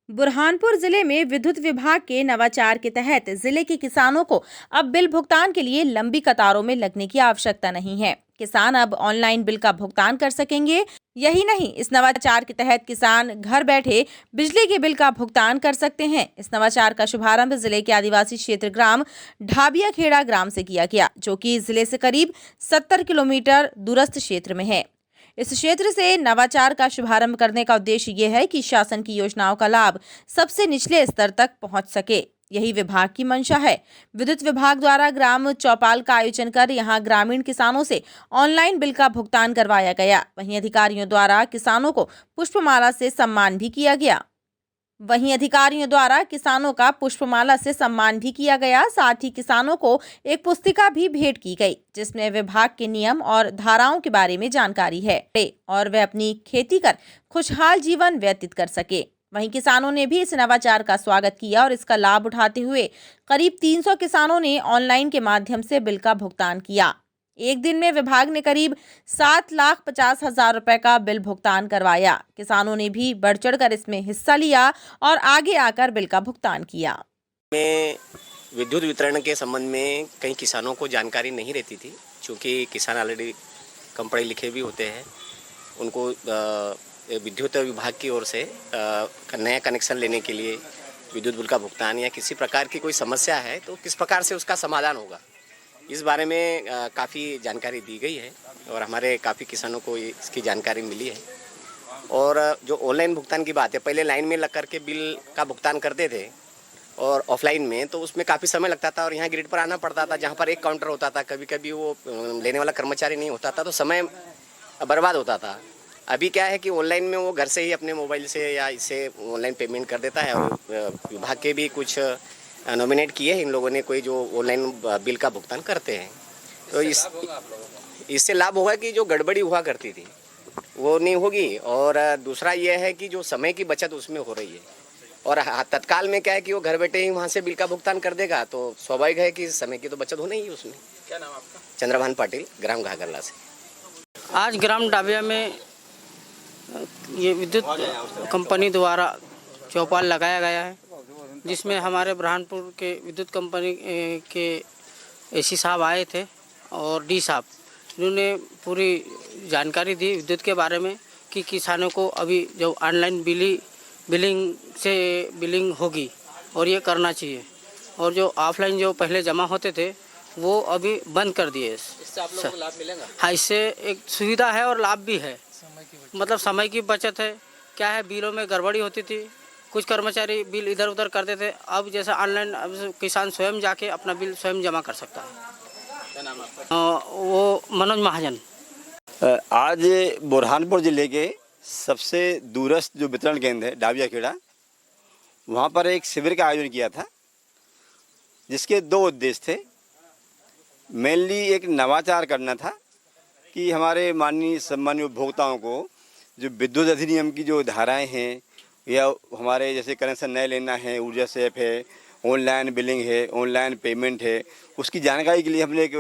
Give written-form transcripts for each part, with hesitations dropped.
बुरहानपुर जिले में विद्युत विभाग के नवाचार के तहत जिले के किसानों को अब बिल भुगतान के लिए लंबी कतारों में लगने की आवश्यकता नहीं है। किसान अब ऑनलाइन बिल का भुगतान कर सकेंगे। यही नहीं, इस नवाचार के तहत किसान घर बैठे बिजली के बिल का भुगतान कर सकते हैं। इस नवाचार का शुभारंभ जिले के आदिवासी क्षेत्र ग्राम ढाबिया खेड़ा ग्राम से किया गया, जो कि जिले से करीब 70 किलोमीटर दूरस्थ क्षेत्र में है। इस क्षेत्र से नवाचार का शुभारंभ करने का उद्देश्य ये है कि शासन की योजनाओं का लाभ सबसे निचले स्तर तक पहुंच सके। यही विभाग की मंशा है। विद्युत विभाग द्वारा ग्राम चौपाल का आयोजन कर यहां ग्रामीण किसानों से ऑनलाइन बिल का भुगतान करवाया गया। वहीं अधिकारियों द्वारा किसानों को पुष्पमाला से सम्मान भी किया गया। साथ ही किसानों को एक पुस्तिका भी भेंट की गई, जिसमें विभाग के नियम और धाराओं के बारे में जानकारी है और वे अपनी खेती कर खुशहाल जीवन व्यतीत कर सके। वहीं किसानों ने भी इस नवाचार का स्वागत किया और इसका लाभ उठाते हुए करीब 300 किसानों ने ऑनलाइन के माध्यम से बिल का भुगतान किया। एक दिन में विभाग ने करीब 7,50,000 रुपए का बिल भुगतान करवाया। किसानों ने भी बढ़ चढ़कर इसमें हिस्सा लिया और आगे आकर बिल का भुगतान किया। में विद्युत वितरण के संबंध में कई किसानों को जानकारी नहीं रहती थी, क्योंकि किसान ऑलरेडी कम पढ़े लिखे भी होते हैं। उनको विद्युत विभाग की ओर से नया कनेक्शन लेने के लिए विद्युत बिल का भुगतान या किसी प्रकार की कोई समस्या है तो किस प्रकार से उसका समाधान होगा, इस बारे में काफ़ी जानकारी दी गई है और हमारे काफ़ी किसानों को इसकी जानकारी मिली है। और जो ऑनलाइन भुगतान की बात है, पहले लाइन में लग करके बिल का भुगतान करते थे और ऑफलाइन में तो उसमें काफ़ी समय लगता था और यहाँ ग्रिड पर आना पड़ता था, जहाँ पर एक काउंटर होता था। कभी कभी वो लेने वाला कर्मचारी नहीं होता था तो समय बर्बाद होता था। अभी क्या है कि ऑनलाइन में वो घर से ही अपने मोबाइल से या इससे ऑनलाइन पेमेंट कर देता है। और विभाग के भी कुछ नॉमिनेट किए हैं इन लोगों ने, कोई जो ऑनलाइन बिल का भुगतान करते हैं। तो इससे लाभ होगा कि जो गड़बड़ी हुआ करती थी वो नहीं होगी, और दूसरा ये है कि जो समय की बचत उसमें हो रही है। और तत्काल में क्या है कि वो घर बैठे ही वहाँ से बिल का भुगतान कर देगा, तो स्वाभाविक है कि समय की तो बचत होनी ही उसमें। क्या नाम आपका? चंद्रभान पाटिल, ग्राम घाघरला से। आज ग्राम डाबिया में ये विद्युत कंपनी द्वारा चौपाल लगाया गया है, जिसमें हमारे बुरहानपुर के विद्युत कंपनी के एसी साहब आए थे और डी साहब, जिन्होंने पूरी जानकारी दी विद्युत के बारे में कि किसानों को अभी जो ऑनलाइन बिलिंग होगी और ये करना चाहिए, और जो ऑफलाइन जो पहले जमा होते थे वो अभी बंद कर दिए। इससे आप लोगों को लाभ मिलेगा? हाँ, इससे एक सुविधा है और लाभ भी है। मतलब समय की बचत है। क्या है, बिलों में गड़बड़ी होती थी, कुछ कर्मचारी बिल इधर उधर करते थे। अब जैसे ऑनलाइन अब किसान स्वयं जाके अपना बिल स्वयं जमा कर सकता है। क्या नाम आपका? वो मनोज महाजन। आज बुरहानपुर ज़िले के सबसे दूरस्थ जो वितरण केंद्र है ढाबिया खेड़ा, वहाँ पर एक शिविर का आयोजन किया था, जिसके दो उद्देश्य थे। मेनली एक नवाचार करना था कि हमारे माननीय सम्मानीय उपभोक्ताओं को जो विद्युत अधिनियम की जो धाराएं हैं या हमारे जैसे कनेक्शन नए लेना है, ऊर्जा सेफ है, ऑनलाइन बिलिंग है, ऑनलाइन पेमेंट है, उसकी जानकारी के लिए हमने एक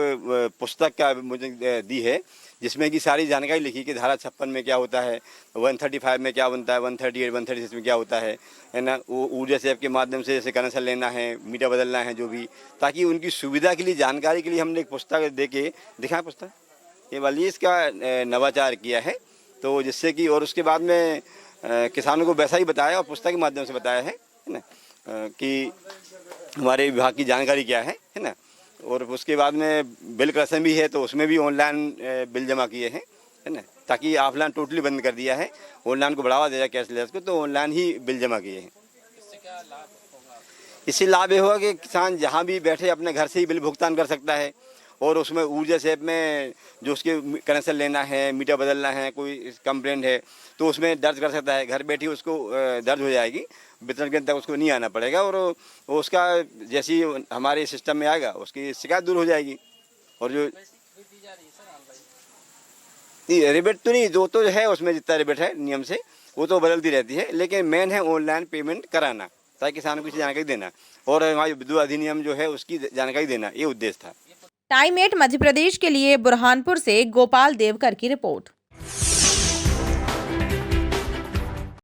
पुस्तक का मुझे दी है, जिसमें कि सारी जानकारी लिखी कि धारा 56 में क्या होता है, 135 में क्या बनता है, 138, 136 में क्या होता है ना। वो ऊर्जा सेफ के माध्यम से जैसे कनेक्शन लेना है, मीटर बदलना है, जो भी, ताकि उनकी सुविधा के लिए जानकारी के लिए हमने एक पुस्तक दे के दिखाएं। पुस्तक ये वाली इसका नवाचार किया है, तो जिससे कि और उसके बाद में किसानों को वैसा ही बताया और पुस्तक के माध्यम से बताया है ना, कि हमारे विभाग की जानकारी क्या है ना। और उसके बाद में बिल कलेक्शन भी है, तो उसमें भी ऑनलाइन बिल जमा किए हैं, है ना, ताकि ऑफलाइन टोटली बंद कर दिया है, ऑनलाइन को बढ़ावा दिया कैशलेस को, तो ऑनलाइन ही बिल जमा किए हैं। इससे क्या लाभ होगा? इससे लाभ ये होगा कि किसान जहाँ भी बैठे अपने घर से ही बिल भुगतान कर सकता है, और उसमें ऊर्जा सेफ में जो उसके कनेक्शन लेना है, मीटर बदलना है, कोई कंप्लेंट है तो उसमें दर्ज कर सकता है। घर बैठी उसको दर्ज हो जाएगी, वितरण केंद्र तक उसको नहीं आना पड़ेगा, और उसका जैसी हमारे सिस्टम में आएगा उसकी शिकायत दूर हो जाएगी। और जो रिबेट तो नहीं, जो तो है उसमें जितना रिबेट है नियम से वो तो बदलती रहती है, लेकिन मेन है ऑनलाइन पेमेंट कराना, ताकि किसानों को जानकारी देना और हमारी विद्युत अधिनियम जो है उसकी जानकारी देना, ये उद्देश्य था। टाइम 8 मध्य प्रदेश के लिए बुरहानपुर से गोपाल देवकर की रिपोर्ट।